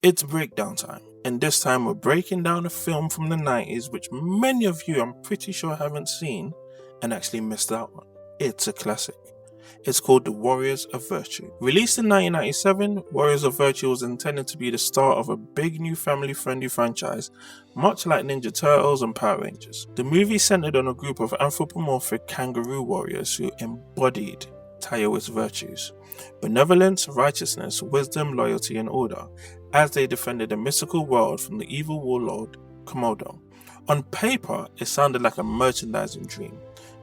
It's breakdown time, and this time we're breaking down a film from the 90s which many of you I'm pretty sure haven't seen and actually missed out on. It's a classic. It's called The Warriors of Virtue. Released in 1997, Warriors of Virtue was intended to be the start of a big new family-friendly franchise, much like Ninja Turtles and Power Rangers. The movie centered on a group of anthropomorphic kangaroo warriors who embodied Taoist virtues: benevolence, righteousness, wisdom, loyalty, and order, as they defended a mystical world from the evil warlord Komodo. On paper, it sounded like a merchandising dream.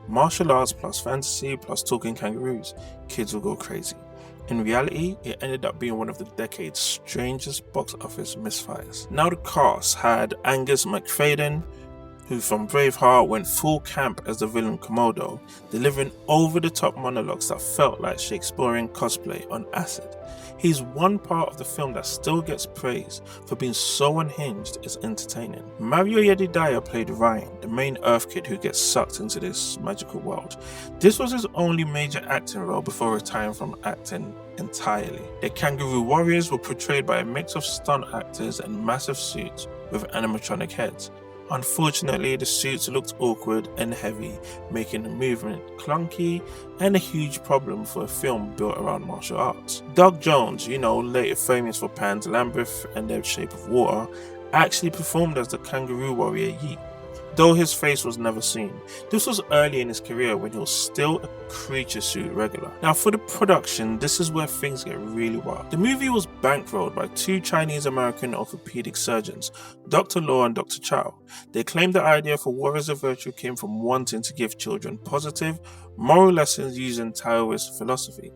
Martial arts plus fantasy plus talking kangaroos. Kids will go crazy. In reality, it ended up being one of the decade's strangest box office misfires. Now the cast had Angus McFadden, who from Braveheart went full camp as the villain Komodo, delivering over-the-top monologues that felt like Shakespearean cosplay on acid. He's one part of the film that still gets praise for being so unhinged it's entertaining. Mario Yedidiah played Ryan, the main Earth kid who gets sucked into this magical world. This was his only major acting role before retiring from acting entirely. The Kangaroo Warriors were portrayed by a mix of stunt actors and massive suits with animatronic heads. Unfortunately, the suits looked awkward and heavy, making the movement clunky and a huge problem for a film built around martial arts. Doug Jones, later famous for Pan's Labyrinth and The Shape of Water, actually performed as the Kangaroo Warrior Yi, though his face was never seen. This was early in his career when he was still a creature suit regular. Now for the production, this is where things get really wild. The movie was bankrolled by two Chinese-American orthopedic surgeons, Dr. Law and Dr. Chow. They claimed the idea for Warriors of Virtue came from wanting to give children positive, moral lessons using Taoist philosophy.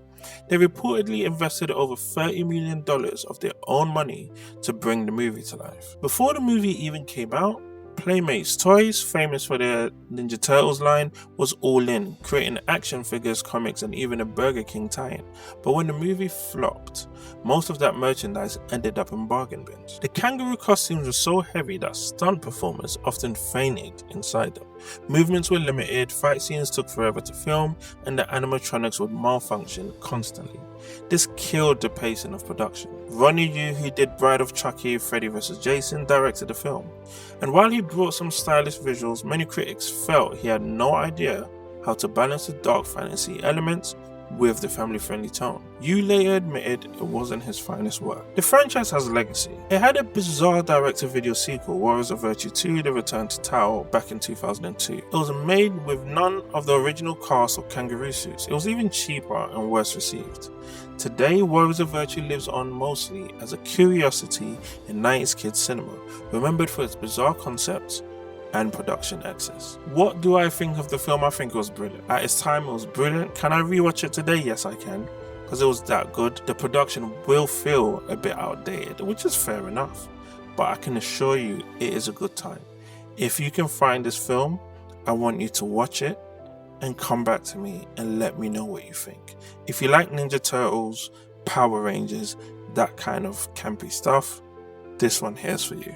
They reportedly invested over $30 million of their own money to bring the movie to life. Before the movie even came out, Playmates Toys, famous for their Ninja Turtles line, was all in, creating action figures, comics, and even a Burger King tie-in. But when the movie flopped, most of that merchandise ended up in bargain bins. The kangaroo costumes were so heavy that stunt performers often fainted inside them. Movements were limited, fight scenes took forever to film, and the animatronics would malfunction constantly. This killed the pacing of production. Ronnie Yu, who did Bride of Chucky, Freddy vs. Jason, directed the film. And while he brought some stylish visuals, many critics felt he had no idea how to balance the dark fantasy elements with the family-friendly tone. Yu later admitted it wasn't his finest work. The franchise has a legacy. It had a bizarre direct-to-video sequel, Warriors of Virtue 2: The Return to Tao, back in 2002. It was made with none of the original cast or kangaroo suits. It was even cheaper and worse received. Today, Warriors of Virtue lives on mostly as a curiosity in 90s kids cinema, remembered for its bizarre concepts and production excess. What do I think of the film? I think it was brilliant. At its time, it was brilliant. Can I rewatch it today? Yes, I can, because it was that good. The production will feel a bit outdated, which is fair enough, but I can assure you it is a good time. If you can find this film, I want you to watch it and come back to me and let me know what you think. If you like Ninja Turtles, Power Rangers, that kind of campy stuff, this one here's for you.